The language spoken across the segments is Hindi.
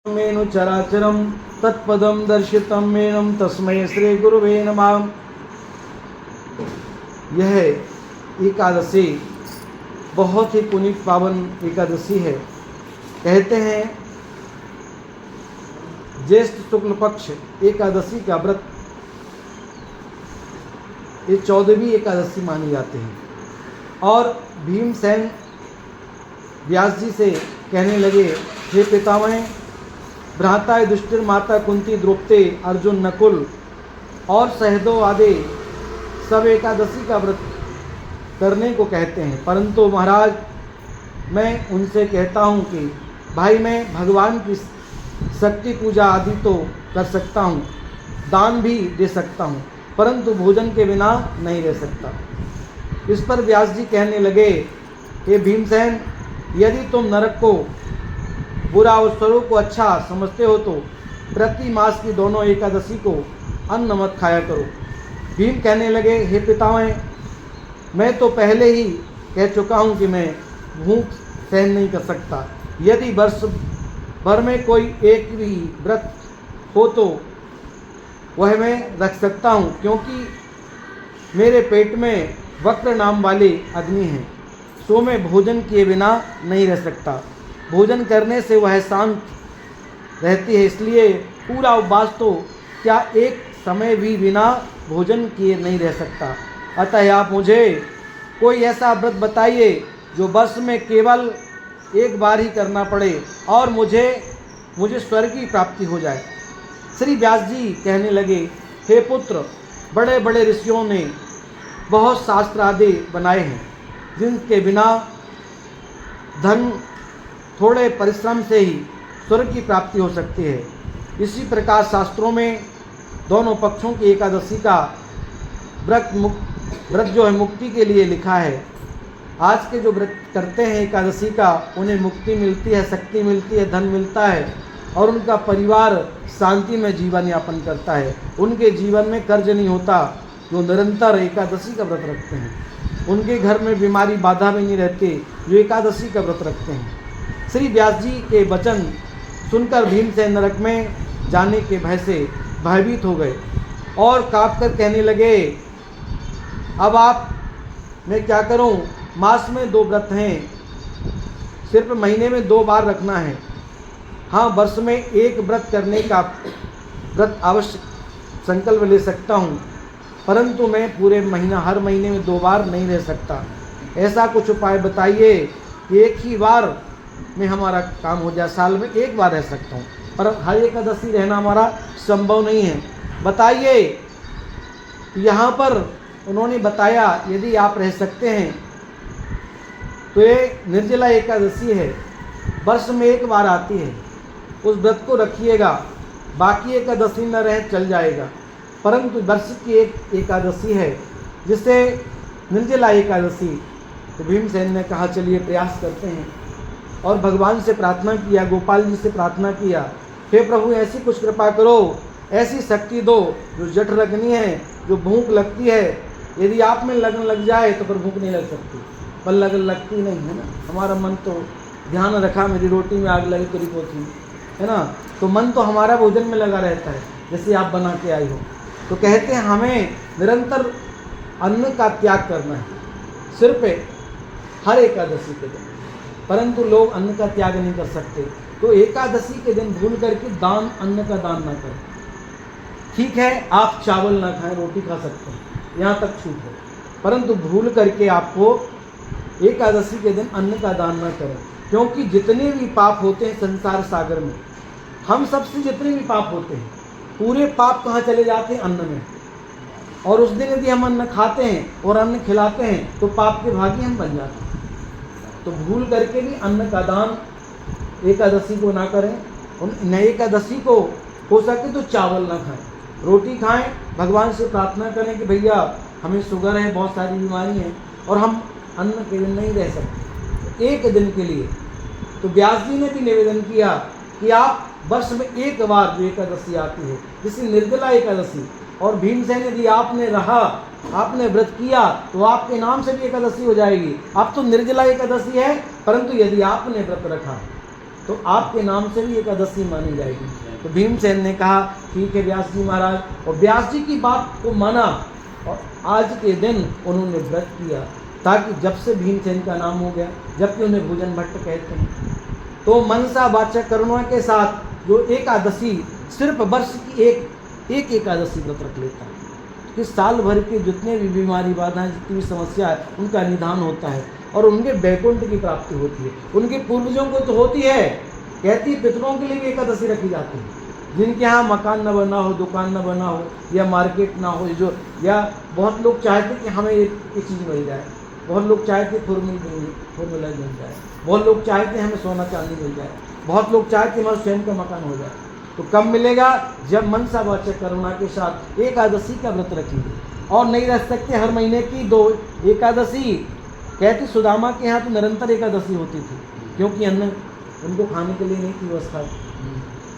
मेनु चराचरम तत्पदम दर्शितम मेनम तस्मै श्री गुरुवे नमः। यह एकादशी बहुत ही पुनीत पावन एकादशी है। कहते हैं ज्येष्ठ शुक्ल पक्ष एकादशी का व्रत ये 14वीं एकादशी मानी जाती है। और भीमसेन व्यास जी से कहने लगे, हे पितामह, भ्राता युधिष्ठिर, माता कुंती, द्रौपदी, अर्जुन, नकुल और सहदेव आदि सब एकादशी का व्रत करने को कहते हैं, परंतु महाराज मैं उनसे कहता हूँ कि भाई मैं भगवान की शक्ति पूजा आदि तो कर सकता हूँ, दान भी दे सकता हूँ, परंतु भोजन के बिना नहीं रह सकता। इस पर व्यास जी कहने लगे, हे भीमसेन, यदि तुम नरक को बुरा और स्वरूप को अच्छा समझते हो तो प्रति मास की दोनों एकादशी को अन्न मत खाया करो। भीम कहने लगे, हे पितामह, मैं तो पहले ही कह चुका हूँ कि मैं भूख सहन नहीं कर सकता। यदि वर्ष भर में कोई एक भी व्रत हो तो वह मैं रख सकता हूँ, क्योंकि मेरे पेट में वक्र नाम वाली अग्नि है, सो मैं भोजन किए बिना नहीं रह सकता। भोजन करने से वह शांत रहती है, इसलिए पूरा उपवास तो क्या एक समय भी बिना भोजन किए नहीं रह सकता। अतः आप मुझे कोई ऐसा व्रत बताइए जो वर्ष में केवल एक बार ही करना पड़े और मुझे स्वर्ग की प्राप्ति हो जाए। श्री व्यास जी कहने लगे, हे पुत्र, बड़े बड़े ऋषियों ने बहुत शास्त्र आदि बनाए हैं, जिनके बिना धन थोड़े परिश्रम से ही स्वर्ग की प्राप्ति हो सकती है। इसी प्रकार शास्त्रों में दोनों पक्षों की एकादशी का व्रत जो है मुक्ति के लिए लिखा है। आज के जो व्रत करते हैं एकादशी का, उन्हें मुक्ति मिलती है, शक्ति मिलती है, धन मिलता है और उनका परिवार शांति में जीवन यापन करता है। उनके जीवन में कर्ज नहीं होता जो निरंतर एकादशी का व्रत रखते हैं। उनके घर में बीमारी बाधा भी नहीं रहती जो एकादशी का व्रत रखते हैं। श्री व्यास जी के वचन सुनकर भीमसेन नरक में जाने के भय से भयभीत हो गए और काँप कर कहने लगे, अब आप मैं क्या करूं? मास में 2 व्रत हैं, सिर्फ महीने में 2 बार रखना है। हाँ, वर्ष में एक व्रत करने का व्रत अवश्य संकल्प ले सकता हूँ, परंतु मैं पूरे महीना हर महीने में 2 बार नहीं रह सकता। ऐसा कुछ उपाय बताइए कि एक ही बार में हमारा काम हो जाए। साल में एक बार रह सकता हूँ, पर हर एकादशी रहना हमारा संभव नहीं है, बताइए। यहाँ पर उन्होंने बताया, यदि आप रह सकते हैं तो ये निर्जला एकादशी है, वर्ष में एक बार आती है, उस व्रत को रखिएगा। बाकी एकादशी न रहे चल जाएगा, परंतु वर्ष की एक एकादशी है जिसे निर्जला एकादशी। तो भीमसेन ने कहा, चलिए प्रयास करते हैं, और भगवान से प्रार्थना किया, गोपाल जी से प्रार्थना किया, हे प्रभु, ऐसी कुछ कृपा करो, ऐसी शक्ति दो जो जठ रगनी है, जो भूख लगती है। यदि आप में लगन लग जाए तो फिर भूख नहीं लग सकती, पर लगन लगती नहीं है ना। हमारा मन तो ध्यान रखा, मेरी रोटी में आग लगी तेरी पोथी, है ना, तो मन तो हमारा भोजन में लगा रहता है, जैसे आप बना के आई हो। तो कहते हैं हमें निरंतर अन्न का त्याग करना है, सिर्फ हर एकादशी के दिन, परंतु लोग अन्न का त्याग नहीं कर सकते। तो एकादशी के दिन भूल करके अन्न का दान ना करें। ठीक है, आप चावल ना खाएं, रोटी खा सकते हैं, यहाँ तक छूट है, परंतु भूल करके आपको एकादशी के दिन अन्न का दान ना करें, क्योंकि जितने भी पाप होते हैं संसार सागर में, हम सबसे जितने भी पाप होते हैं, पूरे पाप कहाँ चले जाते हैं? अन्न में। और उस दिन यदि हम अन्न खाते हैं और अन्न खिलाते हैं तो पाप के भागी हम बन जाते हैं। तो भूल करके भी अन्न का दान एकादशी को ना करें। उन एकादशी को हो सके तो चावल ना खाएं, रोटी खाएं, भगवान से प्रार्थना करें कि भैया हमें शुगर है, बहुत सारी बीमारी हैं और हम अन्न के दिन नहीं रह सकते, एक दिन के लिए। तो व्यास जी ने भी निवेदन किया कि आप वर्ष में एक बार जो एकादशी आती है, जैसे निर्जला एकादशी, और भीमसेन यदि आपने रहा, आपने व्रत किया तो आपके नाम से भी एकादशी हो जाएगी। अब तो निर्जला एकादशी है, परंतु यदि आपने व्रत रखा तो आपके नाम से भी एकादशी मानी जाएगी। तो भीमसेन ने कहा ठीक है व्यास जी महाराज, और व्यास जी की बात को माना और आज के दिन उन्होंने व्रत किया, ताकि जब से भीमसेन का नाम हो गया, जबकि उन्हें भोजन भट्ट कहते हैं, तो मनसा वाचक करुणा के साथ जो एकादशी सिर्फ वर्ष की एक एकादशी व्रत रख लेता है कि साल भर के जितने भी बीमारी बाधाएं, जितनी भी समस्या है, उनका निदान होता है और उनके वैकुंठ की प्राप्ति होती है। उनके पूर्वजों को तो होती है, कहती पितरों के लिए भी एकादशी रखी जाती है, जिनके यहाँ मकान न बना हो, दुकान न बना हो, या मार्केट ना हो, जो या बहुत लोग चाहते कि हमें एक चीज़ मिल जाए, बहुत लोग चाहते फोर व्हीलर मिल जाए, बहुत लोग चाहते हमें सोना चांदी मिल जाए, बहुत लोग चाहते हमारा स्वयं का मकान हो जाए। तो कब मिलेगा? जब मनसा वाचक करुणा के साथ एकादशी का व्रत रखेंगे। और नहीं रह सकते हर महीने की 2 एकादशी। कहती सुदामा के यहाँ तो निरंतर एकादशी होती थी, क्योंकि अन्न उनको खाने के लिए नहीं थी व्यवस्था,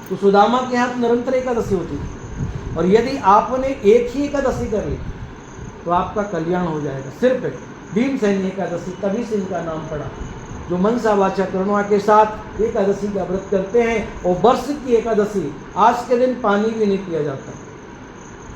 तो सुदामा के यहाँ तो निरंतर एकादशी होती थी। और यदि आपने एक ही एकादशी कर ली तो आपका कल्याण हो जाएगा। सिर्फ भीमसेन एकादशी, तभी से इनका नाम पड़ा, जो मनसा वाचक करुणा के साथ एकादशी का व्रत करते हैं। और वर्ष की एकादशी, आज के दिन पानी भी नहीं पिया जाता।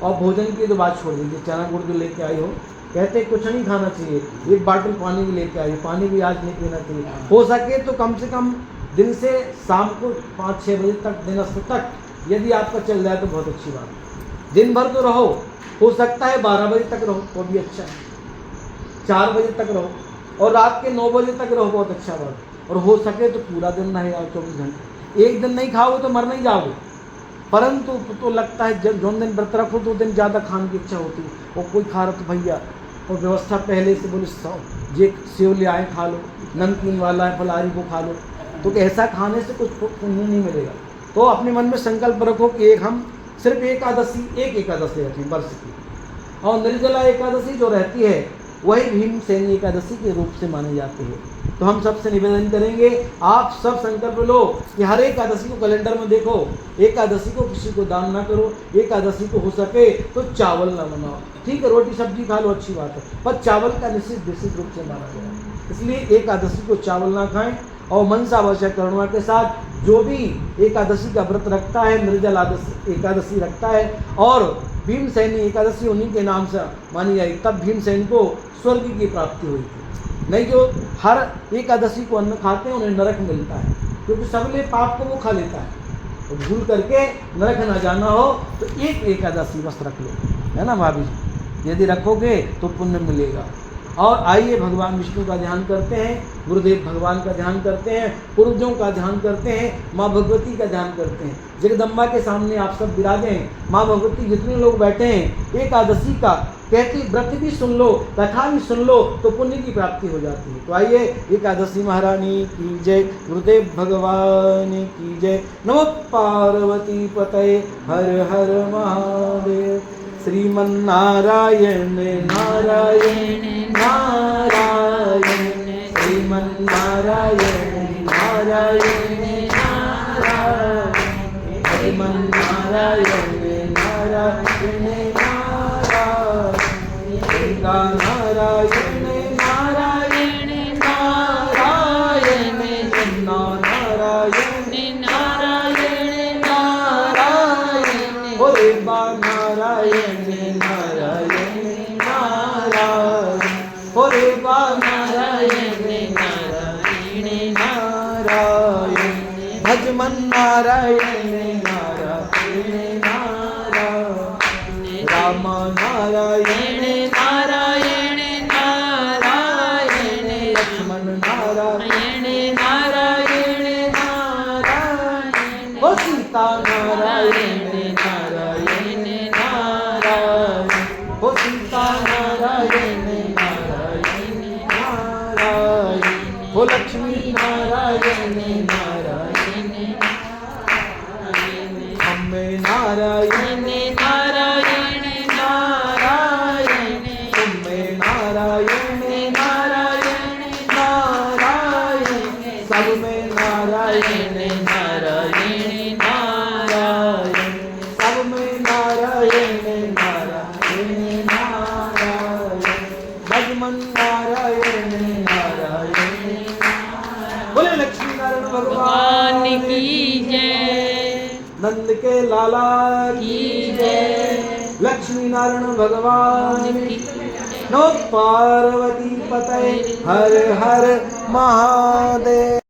और भोजन की तो बात छोड़ दीजिए, चना गुड़ जो लेके आई हो, कहते कुछ नहीं खाना चाहिए, 1 बाटल पानी भी लेके आई, पानी भी आज नहीं पीना चाहिए। हो सके तो कम से कम दिन से शाम को 5-6 बजे तक, दिन अस्त तक यदि आपका चल जाए तो बहुत अच्छी बात है। दिन भर तो रहो, हो सकता है 12 बजे तक रहो तो भी अच्छा है, 4 बजे तक रहो, और रात के 9 बजे तक रहो, बहुत अच्छा बात। और हो सके तो पूरा दिन रहे, 24 घंटे। एक दिन नहीं खाओगे तो मर नहीं जाओगे, परंतु तो लगता है जब जो दिन व्रत रखो तो दिन ज़्यादा खाने की इच्छा होती है। और कोई खा रहा तो भैया, और व्यवस्था पहले से बोले ये सेव ले आए खा लो, नमकीन वाला है फलारी वो खा लो, तो ऐसा खाने से कुछ पुण्य नहीं मिलेगा। तो अपने मन में संकल्प रखो कि हम सिर्फ एक एकादशी रखें वर्ष की। और निर्जला एकादशी जो रहती है वही भीमसेन एकादशी के रूप से माने जाते हैं। तो हम सबसे निवेदन करेंगे, आप सब संकल्प लो कि हर एकादशी को कैलेंडर में देखो, एकादशी को किसी को दान ना करो, एकादशी को हो सके तो चावल ना बनाओ। ठीक है, रोटी सब्जी खा लो, अच्छी बात है, पर चावल का निश्चित रूप से माना गया है। इसलिए एकादशी को चावल ना खाएं। और मनसा वाचक करुणा के साथ जो भी एकादशी का व्रत रखता है, निर्जल एकादशी रखता है, और भीमसेनी एकादशी उन्हीं के नाम से मानी जाएगी, तब भीमसेन को स्वर्ग की प्राप्ति हुई थी। नहीं जो हर एकादशी को अन्न खाते हैं उन्हें नरक मिलता है, क्योंकि सबले पाप को वो खा लेता है। तो भूल करके नरक ना जाना हो तो एक एकादशी बस रख लो, है ना भाभी जी, यदि रखोगे तो पुण्य मिलेगा। और आइए भगवान विष्णु का ध्यान करते हैं, गुरुदेव भगवान का ध्यान करते हैं, पूर्वजों का ध्यान करते हैं, माँ भगवती का ध्यान करते हैं। जगदम्बा के सामने आप सब विराजे हैं, माँ भगवती जितने लोग बैठे हैं, एकादशी का कहती व्रत भी सुन लो, कथा भी सुन लो तो पुण्य की प्राप्ति हो जाती है। तो आइए एकादशी महारानी की जय, गुरुदेव भगवान की जय। नमो पार्वती पतये हर हर महादेव। श्रीमन्नारायण नारायण नारायण, श्रीमन्नारायण नारायण नारायण, श्रीमन्नारायण नारायण नारायण, नारायण नारायण नारायण, नारायण नारायण नारायण, बोले नारायण नारायण नारायण, बोले नारायण नारायण नारायण, भजमन नारायण नारायण नारायण, राम नारायण नारायण नारायण, लक्ष्मण नारायण नारायण नारायण, ओ सीता नारायण नारायण नारायण, ओ सीता नारायण नारायण नारायण, ओ लक्ष्मी नारायण नारायण नारायण, हमें नारायण नारायण नारायण, तुम्हें नारायण नारायण नारायण, सब में नारायण नारायण नारायण, सब में नारायण नारायण नारायण, भगवन नारायण नारायण, बोले लक्ष्मी नारायण भगवान नंद के लाला की जय। लक्ष्मी नारायण भगवान की। नमो पार्वती पतये हर हर महादेव।